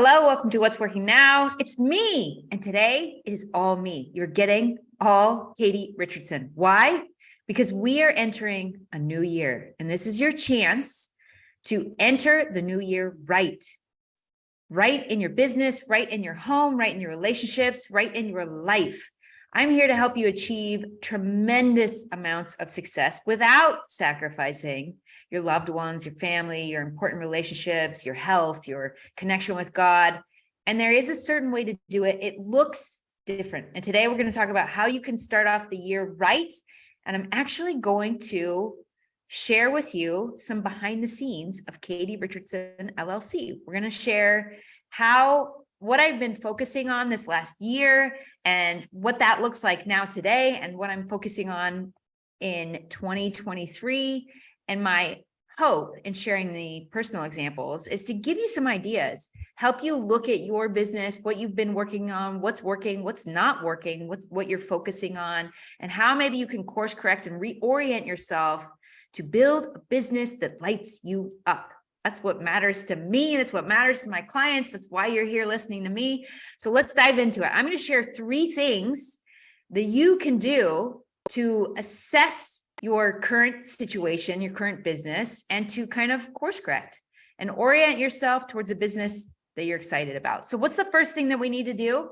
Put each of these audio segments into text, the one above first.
Hello, welcome to What's Working Now. It's me, and today it is all me. You're getting all Katie Richardson. Why? Because we are entering a new year, and this is your chance to enter the new year right. Right in your business, right in your home, right in your relationships, right in your life. I'm here to help you achieve tremendous amounts of success without sacrificing your loved ones, your family, your important relationships, your health, your connection with God. And there is a certain way to do it. It looks different. And today we're going to talk about how you can start off the year right. And I'm actually going to share with you some behind the scenes of Katie Richardson LLC. We're going to share what I've been focusing on this last year and what that looks like now today and what I'm focusing on in 2023. And my hope in sharing the personal examples is to give you some ideas, help you look at your business, what you've been working on, what's working, what's not working, what you're focusing on, and how maybe you can course correct and reorient yourself to build a business that lights you up. That's what matters to me. That's what matters to my clients. That's why you're here listening to me. So let's dive into it. I'm going to share 3 things that you can do to assess your current situation, your current business, and to kind of course correct and orient yourself towards a business that you're excited about. So what's the first thing that we need to do?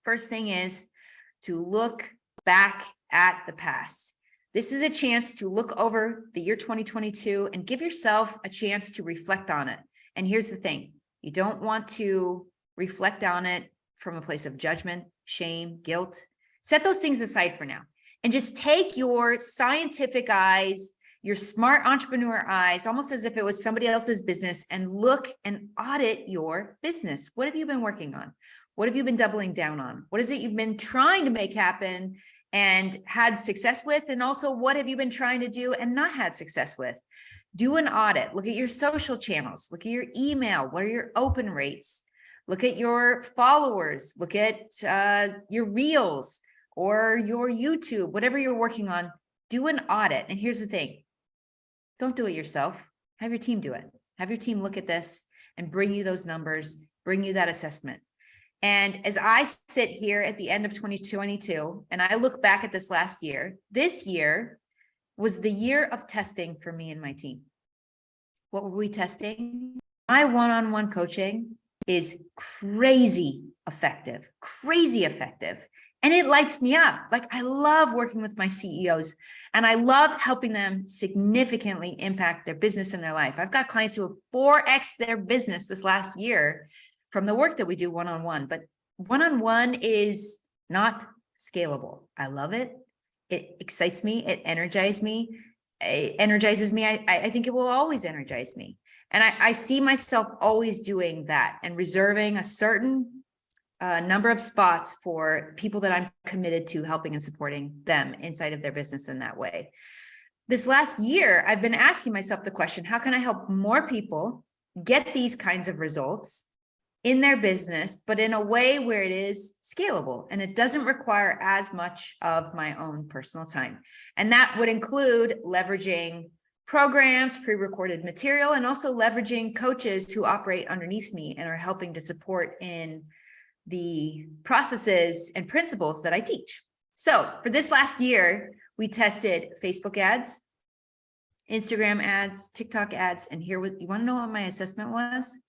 First thing is to look back at the past. This is a chance to look over the year 2022 and give yourself a chance to reflect on it. And here's the thing, you don't want to reflect on it from a place of judgment, shame, guilt. Set those things aside for now. And just take your scientific eyes, your smart entrepreneur eyes, almost as if it was somebody else's business, and look and audit your business. What have you been working on? What have you been doubling down on? What is it you've been trying to make happen and had success with? And also, what have you been trying to do and not had success with? Do an audit. Look at your social channels. Look at your email. What are your open rates? Look at your followers. Look at your reels or your YouTube, whatever you're working on. Do an audit. And here's the thing. Don't do it yourself. Have your team do it. Have your team look at this and bring you those numbers, bring you that assessment. And as I sit here at the end of 2022, and I look back at this last year, this year was the year of testing for me and my team. What were we testing? My one-on-one coaching is crazy effective. And it lights me up. Like, I love working with my CEOs and I love helping them significantly impact their business and their life. I've got clients who have 4x their business this last year from the work that we do one-on-one, but one-on-one is not scalable. I love it. It excites me. It energizes me. I think it will always energize me. And I see myself always doing that and reserving a certain number of spots for people that I'm committed to helping and supporting them inside of their business in that way. This last year, I've been asking myself the question, how can I help more people get these kinds of results in their business, but in a way where it is scalable and it doesn't require as much of my own personal time? And that would include leveraging programs, pre-recorded material, and also leveraging coaches who operate underneath me and are helping to support in the processes and principles that I teach. So for this last year, we tested Facebook ads, Instagram ads, TikTok ads, and you want to know what my assessment was?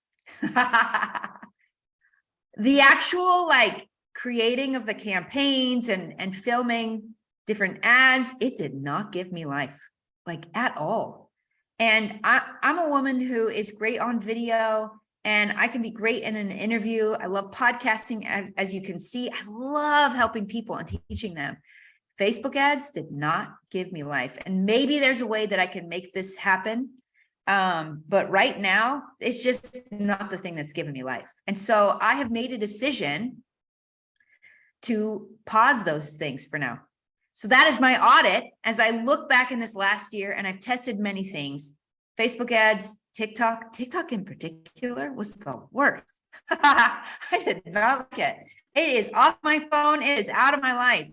The actual creating of the campaigns and filming different ads, it did not give me life, at all. And I'm a woman who is great on video, and I can be great in an interview. I love podcasting, as you can see. I love helping people and teaching them. Facebook ads did not give me life. And maybe there's a way that I can make this happen. But right now, it's just not the thing that's given me life. And so I have made a decision to pause those things for now. So that is my audit as I look back in this last year, and I've tested many things. Facebook ads, TikTok in particular was the worst. I did not like it. It is off my phone. It is out of my life.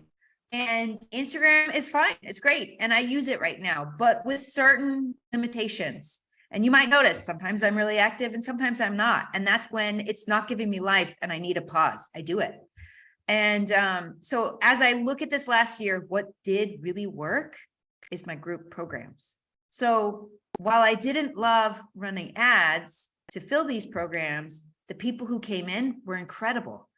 And Instagram is fine. It's great. And I use it right now, but with certain limitations. And you might notice sometimes I'm really active and sometimes I'm not. And that's when it's not giving me life and I need a pause. I do it. And so as I look at this last year, what did really work is my group programs. So while I didn't love running ads to fill these programs, the people who came in were incredible.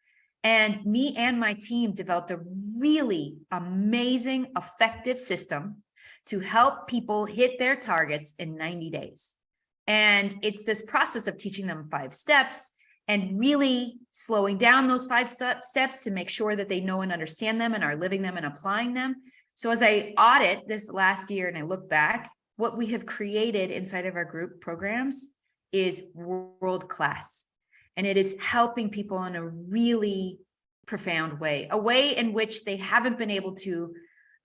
And me and my team developed a really amazing, effective system to help people hit their targets in 90 days. And it's this process of teaching them 5 steps and really slowing down those 5 steps to make sure that they know and understand them and are living them and applying them. So as I audit this last year and I look back, what we have created inside of our group programs is world-class. And it is helping people in a really profound way, a way in which they haven't been able to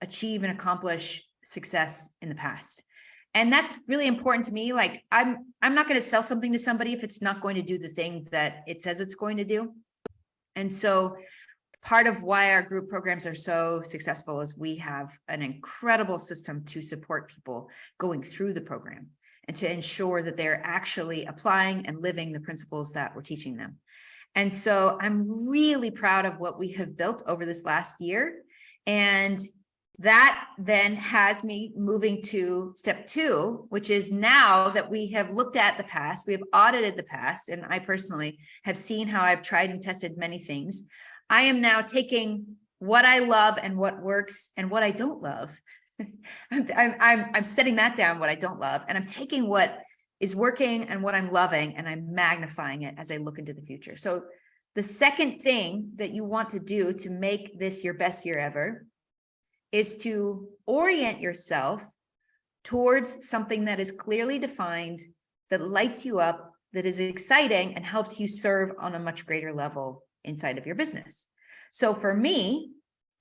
achieve and accomplish success in the past. And that's really important to me. Like I'm not going to sell something to somebody if it's not going to do the thing that it says it's going to do. And so part of why our group programs are so successful is we have an incredible system to support people going through the program and to ensure that they're actually applying and living the principles that we're teaching them. And so I'm really proud of what we have built over this last year. And that then has me moving to step 2, which is now that we have looked at the past, we have audited the past, and I personally have seen how I've tried and tested many things. I am now taking what I love and what works and what I don't love. I'm setting that down, what I don't love, and I'm taking what is working and what I'm loving, and I'm magnifying it as I look into the future. So the second thing that you want to do to make this your best year ever is to orient yourself towards something that is clearly defined, that lights you up, that is exciting, and helps you serve on a much greater level inside of your business. So for me,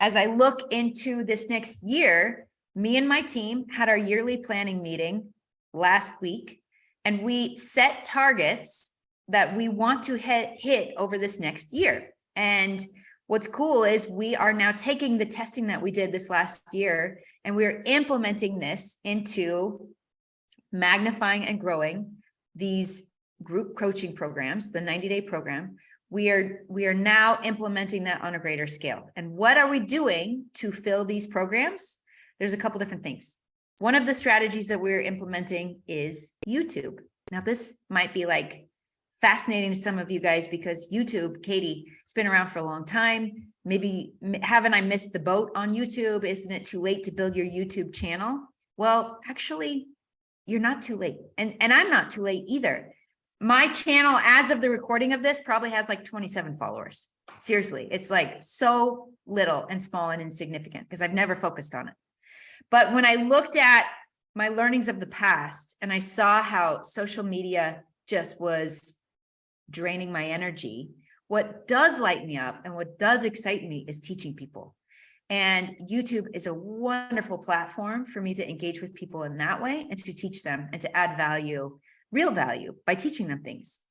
as I look into this next year, me and my team had our yearly planning meeting last week, and we set targets that we want to hit over this next year. And what's cool is we are now taking the testing that we did this last year, and we're implementing this into magnifying and growing these group coaching programs, the 90-day program. We are now implementing that on a greater scale. And what are we doing to fill these programs? There's a couple different things. One of the strategies that we're implementing is YouTube. Now, this might be like fascinating to some of you guys because YouTube, Katie, it's been around for a long time. Maybe haven't I missed the boat on YouTube? Isn't it too late to build your YouTube channel? Well, actually, you're not too late. And I'm not too late either. My channel, as of the recording of this, probably has like 27 followers. Seriously, it's like so little and small and insignificant because I've never focused on it. But when I looked at my learnings of the past and I saw how social media just was draining my energy, what does light me up and what does excite me is teaching people. And YouTube is a wonderful platform for me to engage with people in that way and to teach them and to add value, real value, by teaching them things.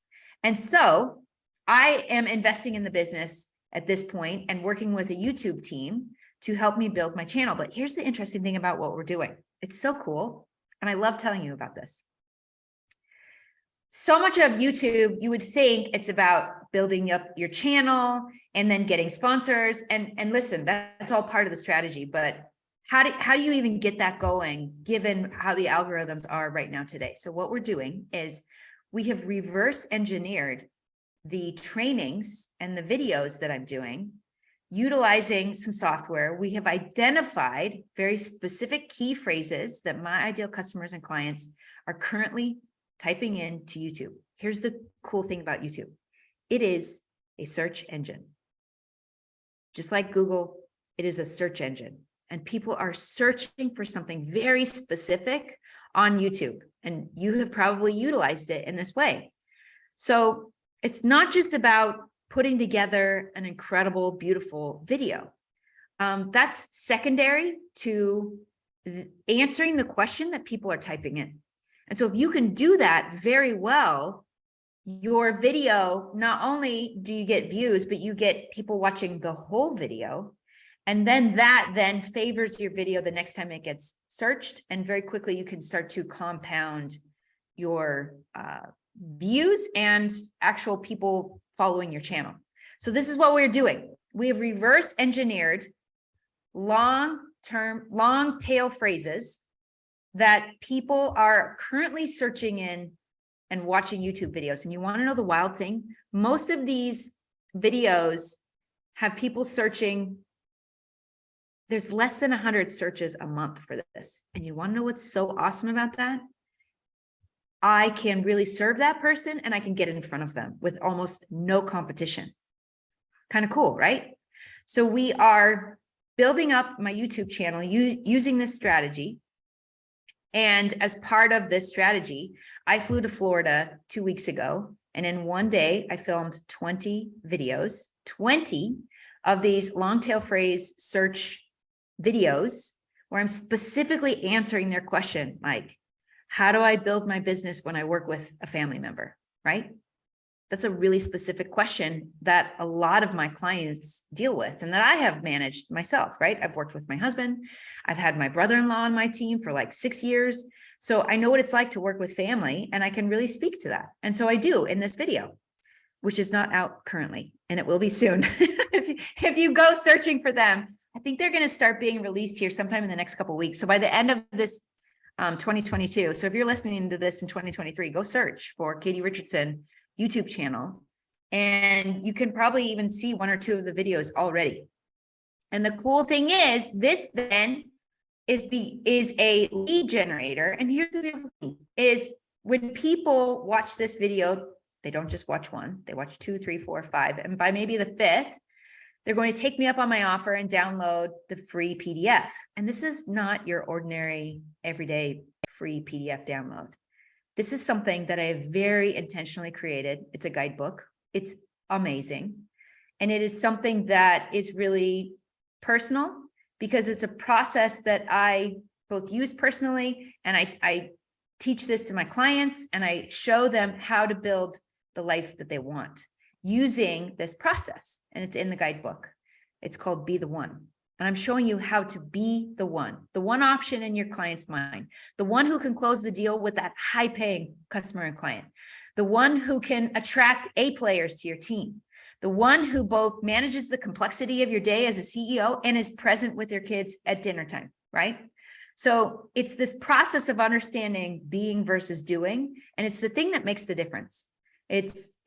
And so I am investing in the business at this point and working with a YouTube team to help me build my channel. But here's the interesting thing about what we're doing. It's so cool. And I love telling you about this. So much of YouTube, you would think it's about building up your channel and then getting sponsors. And listen, that's all part of the strategy. But how do you even get that going given how the algorithms are right now today? So what we're doing is we have reverse engineered the trainings and the videos that I'm doing utilizing some software. We have identified very specific key phrases that my ideal customers and clients are currently typing into YouTube. Here's the cool thing about YouTube. It is a search engine. Just like Google, it is a search engine. And people are searching for something very specific on YouTube. And you have probably utilized it in this way. So it's not just about putting together an incredible, beautiful video. That's secondary to answering the question that people are typing in. And so if you can do that very well, your video, not only do you get views, but you get people watching the whole video. And then that then favors your video the next time it gets searched. And very quickly, you can start to compound your views and actual people following your channel. So this is what we're doing. We have reverse engineered long tail phrases that people are currently searching in and watching YouTube videos. And you want to know the wild thing? Most of these videos have people searching. There's less than 100 searches a month for this. And you want to know what's so awesome about that? I can really serve that person and I can get in front of them with almost no competition. Kind of cool, right? So we are building up my YouTube channel using this strategy. And as part of this strategy, I flew to Florida 2 weeks ago. And in one day, I filmed 20 videos, 20 of these long tail phrase search videos where I'm specifically answering their question, like, how do I build my business when I work with a family member, right? That's a really specific question that a lot of my clients deal with and that I have managed myself, right? I've worked with my husband. I've had my brother-in-law on my team for like 6 years. So I know what it's like to work with family and I can really speak to that. And so I do in this video, which is not out currently, and it will be soon. If you go searching for them, I think they're going to start being released here sometime in the next couple of weeks. So by the end of this 2022. So if you're listening to this in 2023, go search for Katie Richardson YouTube channel, and you can probably even see 1 or 2 of the videos already. And the cool thing is, this then is a lead generator. And here's the beautiful thing is when people watch this video, they don't just watch one, they watch 2, 3, 4, 5. And by maybe the 5th, they're going to take me up on my offer and download the free PDF. And this is not your ordinary everyday free PDF download. This is something that I have very intentionally created. It's a guidebook. It's amazing. And it is something that is really personal because it's a process that I both use personally, and I teach this to my clients and I show them how to build the life that they want using this process. And it's in the guidebook. It's called Be the One. And I'm showing you how to be the one option in your client's mind, the one who can close the deal with that high paying customer and client, the one who can attract A players to your team, the one who both manages the complexity of your day as a CEO and is present with your kids at dinner time, right? So it's this process of understanding being versus doing. And it's the thing that makes the difference. It's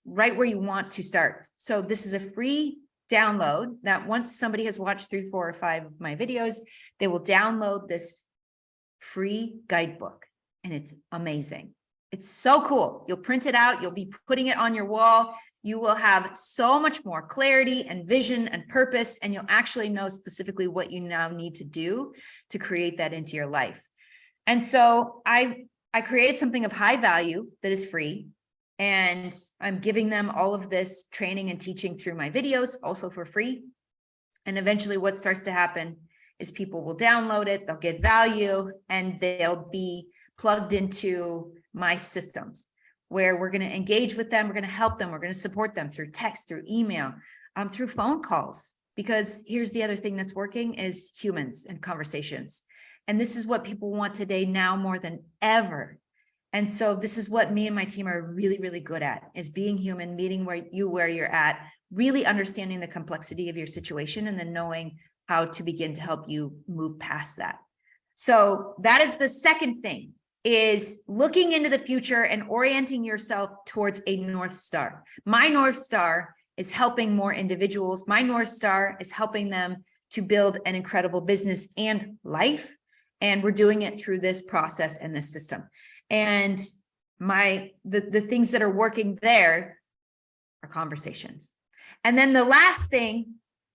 right where you want to start. So this is a free download that once somebody has watched 3, 4, or 5 of my videos, they will download this free guidebook, and it's amazing. It's so cool. You'll print it out. You'll be putting it on your wall. You will have so much more clarity and vision and purpose, and you'll actually know specifically what you now need to do to create that into your life. And so I created something of high value that is free. And I'm giving them all of this training and teaching through my videos, also for free. And eventually what starts to happen is people will download it, they'll get value, and they'll be plugged into my systems where we're going to engage with them. We're going to help them. We're going to support them through text, through email, through phone calls. Because here's the other thing that's working is humans and conversations. And this is what people want today now more than ever. And so this is what me and my team are really, really good at, is being human, meeting where you're at, really understanding the complexity of your situation, and then knowing how to begin to help you move past that. So that is the second thing, is looking into the future and orienting yourself towards a North Star. My North Star is helping more individuals. My North Star is helping them to build an incredible business and life. And we're doing it through this process and this system. And the things that are working there are conversations. And then the last thing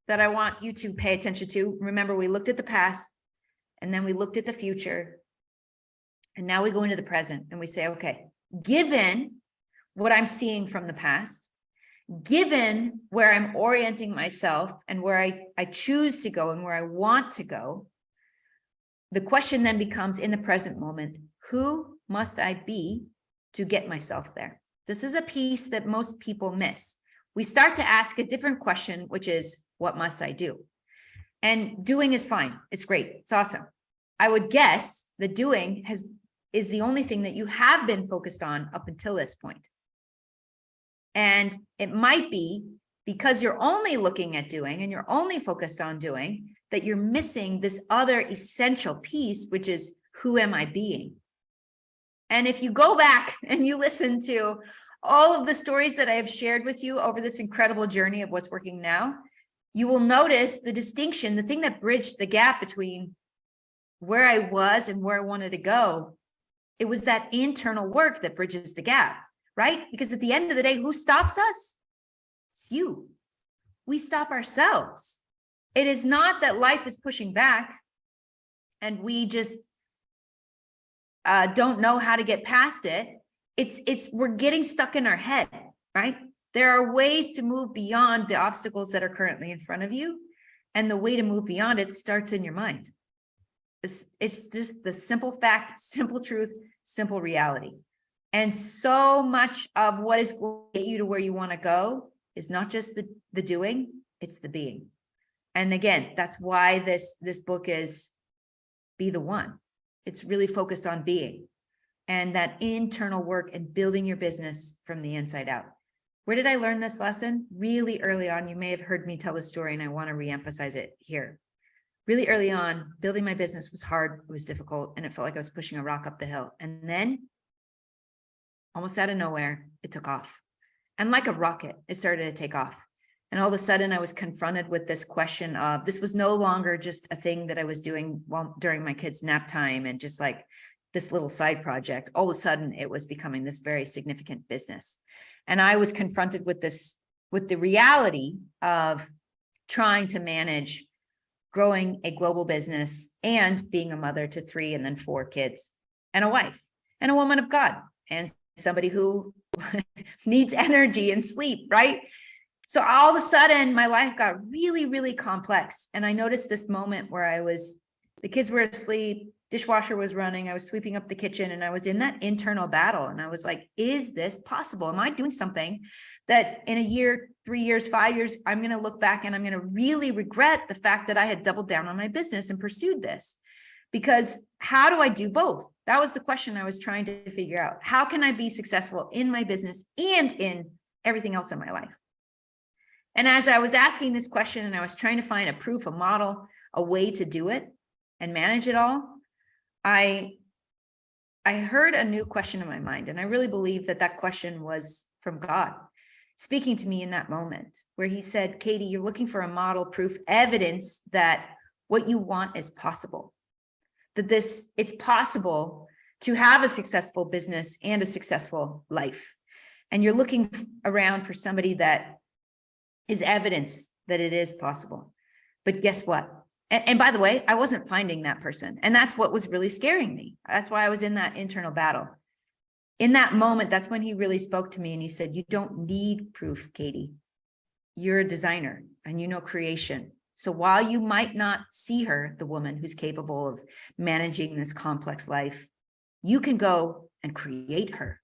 that I want you to pay attention to, remember, we looked at the past and then we looked at the future. And now we go into the present and we say, okay, given what I'm seeing from the past, given where I'm orienting myself and where I choose to go and where I want to go, the question then becomes, in the present moment, who must I be to get myself there? This is a piece that most people miss. We start to ask a different question, which is, what must I do? And doing is fine. It's great. It's awesome. I would guess that doing is the only thing that you have been focused on up until this point. And it might be because you're only looking at doing and you're only focused on doing that you're missing this other essential piece, which is, who am I being? And if you go back and you listen to all of the stories that I have shared with you over this incredible journey of what's working now, you will notice the distinction, the thing that bridged the gap between where I was and where I wanted to go. It was that internal work that bridges the gap, right? Because at the end of the day, who stops us? It's you. We stop ourselves. It is not that life is pushing back and we just don't know how to get past it. It's we're getting stuck in our head, right? There are ways to move beyond the obstacles that are currently in front of you. And the way to move beyond it starts in your mind. It's just the simple fact, simple truth, simple reality. And so much of what is going to get you to where you want to go is not just the doing, it's the being. And again, that's why this book is Be the One. It's really focused on being and that internal work and building your business from the inside out. Where did I learn this lesson? Really early on. You may have heard me tell the story and I want to reemphasize it here. Really early on, building my business was hard, it was difficult, and it felt like I was pushing a rock up the hill. And then, almost out of nowhere, it took off. And like a rocket, it started to take off. And all of a sudden, I was confronted with this question of, this was no longer just a thing that I was doing during my kids' nap time and just like this little side project. All of a sudden, it was becoming this very significant business. And I was confronted with the reality of trying to manage growing a global business and being a mother to 3 and then 4 kids and a wife and a woman of God and somebody who needs energy and sleep, right? So all of a sudden my life got really, really complex. And I noticed this moment where the kids were asleep, dishwasher was running, I was sweeping up the kitchen, and I was in that internal battle. And I was like, is this possible? Am I doing something that in a year, 3 years, 5 years, I'm going to look back and I'm going to really regret the fact that I had doubled down on my business and pursued this? Because how do I do both? That was the question I was trying to figure out. How can I be successful in my business and in everything else in my life? And as I was asking this question and I was trying to find a proof, a model, a way to do it and manage it all, I heard a new question in my mind. And I really believe that question was from God speaking to me in that moment, where he said, Katie, you're looking for a model, proof, evidence that what you want is possible, that it's possible to have a successful business and a successful life. And you're looking around for somebody that is evidence that it is possible. But guess what? And by the way, I wasn't finding that person. And that's what was really scaring me. That's why I was in that internal battle. In that moment, that's when he really spoke to me and he said, you don't need proof, Katie. You're a designer and you know creation. So while you might not see her, the woman who's capable of managing this complex life, you can go and create her.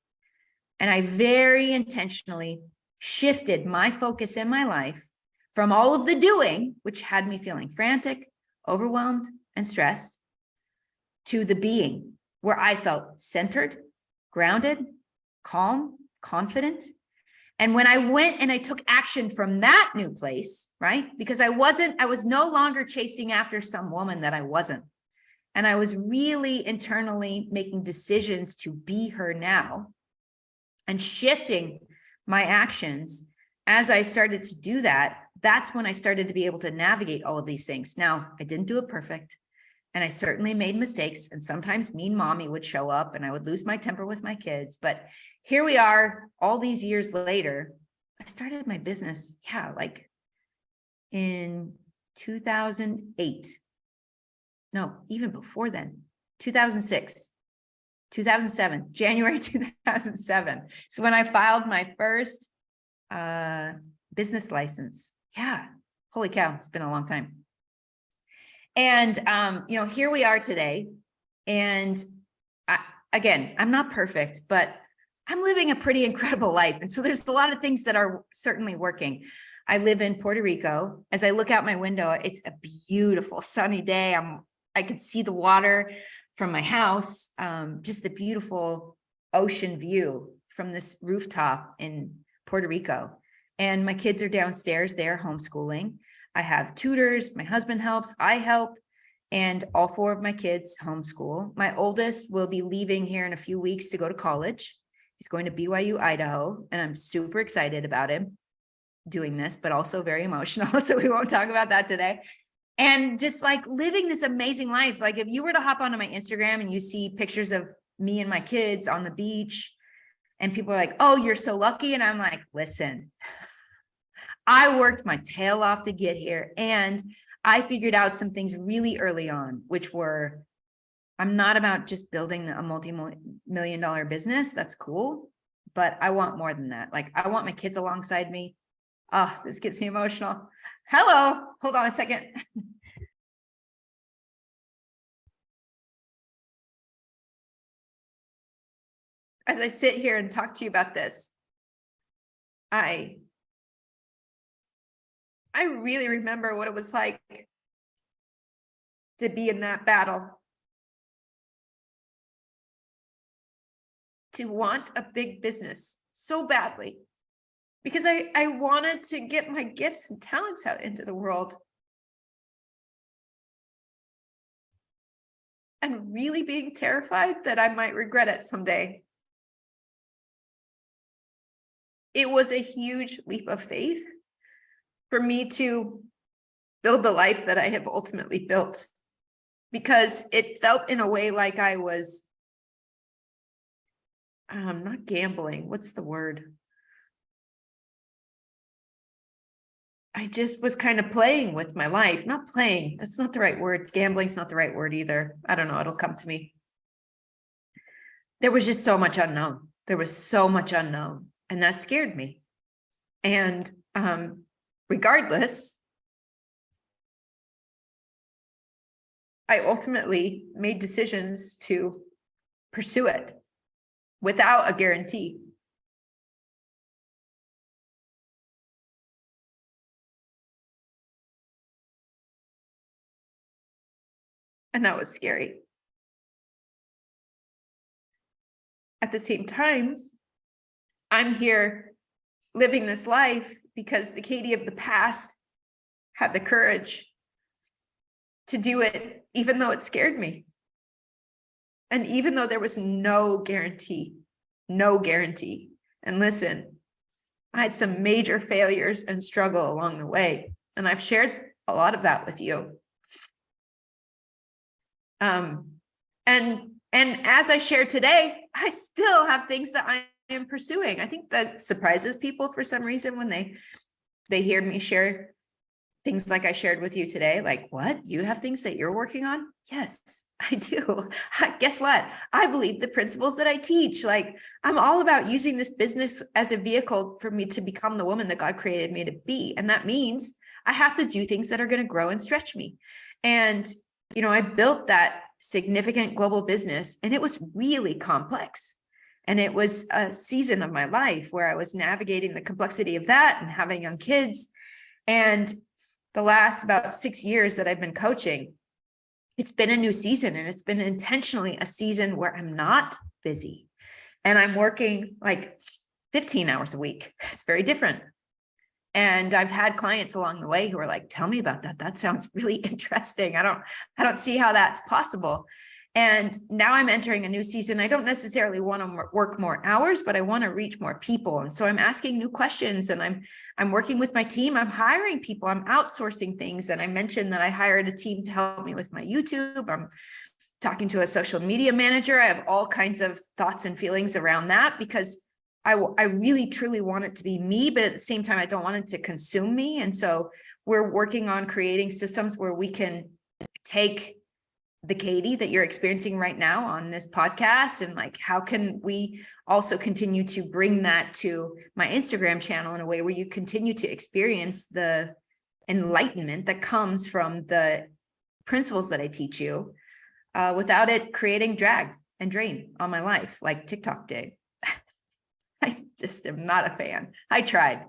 And I very intentionally shifted my focus in my life from all of the doing, which had me feeling frantic, overwhelmed, and stressed, to the being, where I felt centered, grounded, calm, confident. And when I went and I took action from that new place, right? Because I was no longer chasing after some woman that I wasn't. And I was really internally making decisions to be her now and shifting my actions. As I started to do that, that's when I started to be able to navigate all of these things. Now, I didn't do it perfect, and I certainly made mistakes, and sometimes mean mommy would show up and I would lose my temper with my kids. But here we are all these years later. I started my business, like in 2008. No, even before then, 2006, 2007, January 2007. So when I filed my first business license. Yeah. Holy cow. It's been a long time. And, here we are today. And I'm not perfect, but I'm living a pretty incredible life. And so there's a lot of things that are certainly working. I live in Puerto Rico. As I look out my window, it's a beautiful sunny day. I could see the water from my house, just the beautiful ocean view from this rooftop in Puerto Rico. And my kids are downstairs, they're homeschooling. I have tutors, my husband helps, I help, and all 4 of my kids homeschool. My oldest will be leaving here in a few weeks to go to college. He's going to BYU, Idaho, and I'm super excited about him doing this, but also very emotional. So we won't talk about that today. And just like living this amazing life. Like if you were to hop onto my Instagram and you see pictures of me and my kids on the beach, and people are like, oh, you're so lucky. And I'm like, listen, I worked my tail off to get here. And I figured out some things really early on, which were, I'm not about just building a multi-million-dollar business. That's cool. But I want more than that. Like I want my kids alongside me. Oh, this gets me emotional. Hello, hold on a second. As I sit here and talk to you about this, I really remember what it was like to be in that battle, to want a big business so badly, because I wanted to get my gifts and talents out into the world. And really being terrified that I might regret it someday. It was a huge leap of faith for me to build the life that I have ultimately built, because it felt in a way like I was not gambling. What's the word? I just was kind of playing with my life. Not playing. That's not the right word. Gambling's not the right word either. I don't know. It'll come to me. There was just so much unknown. There was so much unknown. And that scared me. And regardless, I ultimately made decisions to pursue it without a guarantee. And that was scary. At the same time, I'm here living this life because the Katie of the past had the courage to do it, even though it scared me. And even though there was no guarantee. And listen, I had some major failures and struggle along the way. And I've shared a lot of that with you. And as I shared today, I still have things that I am pursuing. I think that surprises people for some reason when they hear me share things like I shared with you today. Like, what? You have things that you're working on? Yes, I do. Guess what? I believe the principles that I teach. Like, I'm all about using this business as a vehicle for me to become the woman that God created me to be. And that means I have to do things that are going to grow and stretch me. And, you know, I built that significant global business, and it was really complex. And it was a season of my life where I was navigating the complexity of that and having young kids. And the last about 6 years that I've been coaching, it's been a new season, and it's been intentionally a season where I'm not busy and I'm working like 15 hours a week. It's very different. And I've had clients along the way who are like, tell me about that. That sounds really interesting. I don't see how that's possible. And now I'm entering a new season. I don't necessarily want to work more hours, but I want to reach more people. And so I'm asking new questions, and I'm working with my team. I'm hiring people. I'm outsourcing things. And I mentioned that I hired a team to help me with my YouTube. I'm talking to a social media manager. I have all kinds of thoughts and feelings around that, because I really truly want it to be me, but at the same time, I don't want it to consume me. And so we're working on creating systems where we can take the Katie that you're experiencing right now on this podcast, and like, how can we also continue to bring that to my Instagram channel in a way where you continue to experience the enlightenment that comes from the principles that I teach you, without it creating drag and drain on my life like TikTok did. I just am not a fan. I tried.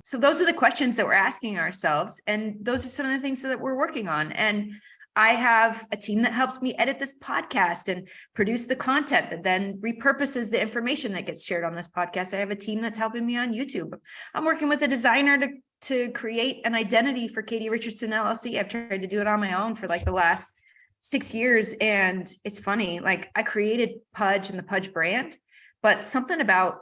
So those are the questions that we're asking ourselves. And those are some of the things that we're working on. And I have a team that helps me edit this podcast and produce the content that then repurposes the information that gets shared on this podcast. I have a team that's helping me on YouTube. I'm working with a designer to create an identity for Katie Richardson LLC. I've tried to do it on my own for like the last 6 years. And it's funny, like I created Pudge and the Pudge brand, but something about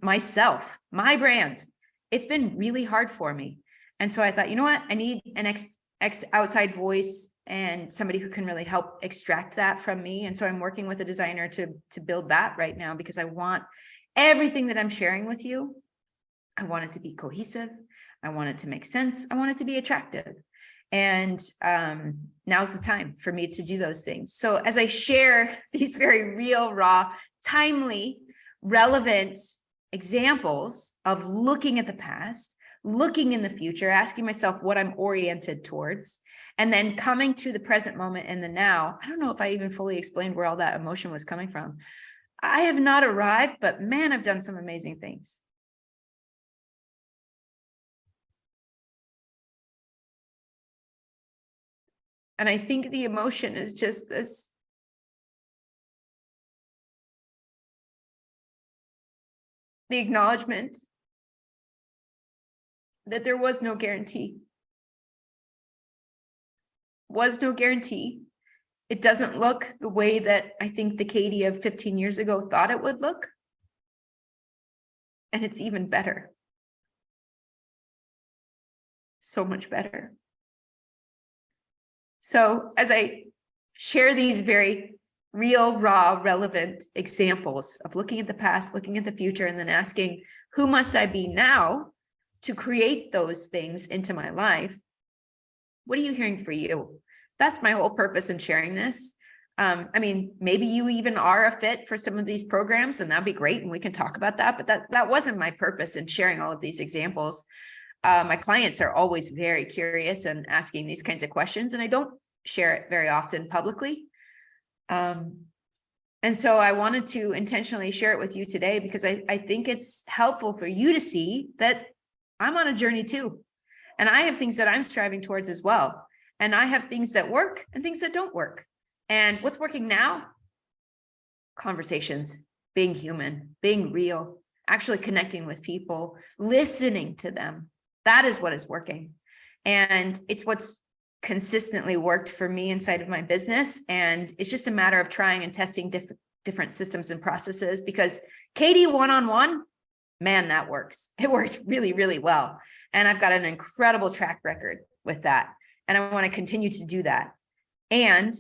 myself, my brand, it's been really hard for me. And so I thought, you know what? I need an outside voice and somebody who can really help extract that from me. And so I'm working with a designer to build that right now, because I want everything that I'm sharing with you. I want it to be cohesive. I want it to make sense. I want it to be attractive. And now's the time for me to do those things. So as I share these very real, raw, timely, relevant examples of looking at the past, looking in the future, asking myself what I'm oriented towards, and then coming to the present moment and the now. I don't know if I even fully explained where all that emotion was coming from. I have not arrived, but man, I've done some amazing things. And I think the emotion is just this. The acknowledgement that there was no guarantee. Was no guarantee. It doesn't look the way that I think the Katie of 15 years ago thought it would look. And it's even better. So much better. So as I share these very real, raw, relevant examples of looking at the past, looking at the future, and then asking, who must I be now to create those things into my life? What are you hearing for you? That's my whole purpose in sharing this. I mean, maybe you even are a fit for some of these programs, and that'd be great, and we can talk about that, but that wasn't my purpose in sharing all of these examples. My clients are always very curious and asking these kinds of questions, and I don't share it very often publicly. And so I wanted to intentionally share it with you today, because I think it's helpful for you to see that I'm on a journey too. And I have things that I'm striving towards as well. And I have things that work and things that don't work. And what's working now? Conversations, being human, being real, actually connecting with people, listening to them. That is what is working. And it's what's consistently worked for me inside of my business. And it's just a matter of trying and testing different systems and processes, because Katie one-on-one, man, that works. It works really, really well. And I've got an incredible track record with that. And I want to continue to do that. And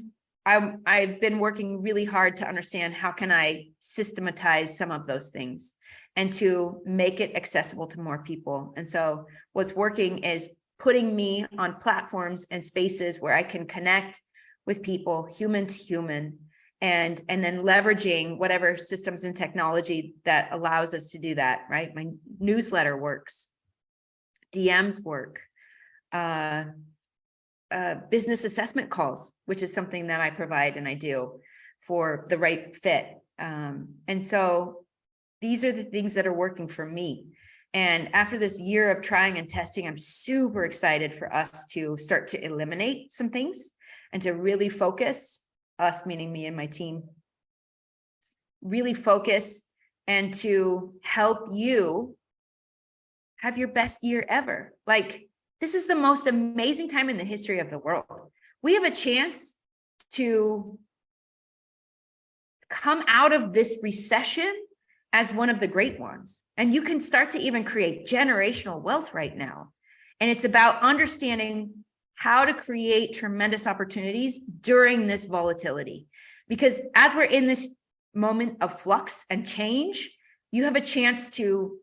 I've been working really hard to understand how can I systematize some of those things and to make it accessible to more people. And so what's working is putting me on platforms and spaces where I can connect with people, human to human, and then leveraging whatever systems and technology that allows us to do that, right? My newsletter works, DMs work, business assessment calls, which is something that I provide and I do for the right fit. And so these are the things that are working for me. And after this year of trying and testing, I'm super excited for us to start to eliminate some things and to really focus, us meaning me and my team, really focus and to help you have your best year ever. Like, this is the most amazing time in the history of the world. We have a chance to come out of this recession as one of the great ones. And you can start to even create generational wealth right now. And it's about understanding how to create tremendous opportunities during this volatility. Because as we're in this moment of flux and change, you have a chance to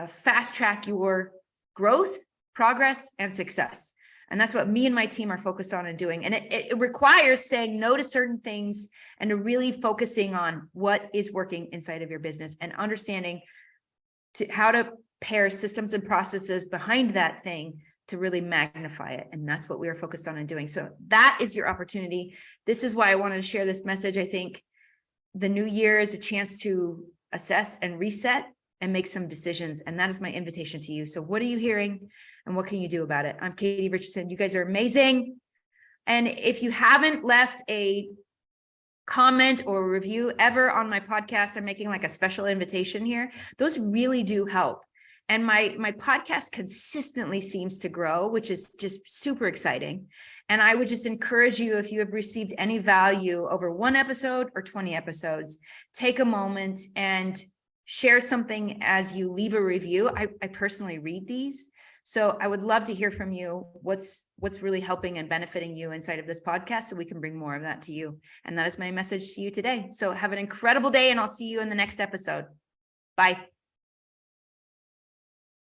fast track your growth, progress, and success. And that's what me and my team are focused on and doing. And it requires saying no to certain things and to really focusing on what is working inside of your business and understanding how to pair systems and processes behind that thing to really magnify it. And that's what we are focused on and doing. So that is your opportunity. This is why I wanted to share this message. I think the new year is a chance to assess and reset and make some decisions. And that is my invitation to you. So what are you hearing and what can you do about it? I'm Katie Richardson. You guys are amazing. And if you haven't left a comment or review ever on my podcast, I'm making like a special invitation here. Those really do help. And my podcast consistently seems to grow, which is just super exciting. And I would just encourage you, if you have received any value over 1 episode or 20 episodes, take a moment and share something as you leave a review. I personally read these. So I would love to hear from you. What's really helping and benefiting you inside of this podcast, so we can bring more of that to you. And that is my message to you today. So have an incredible day, and I'll see you in the next episode. Bye.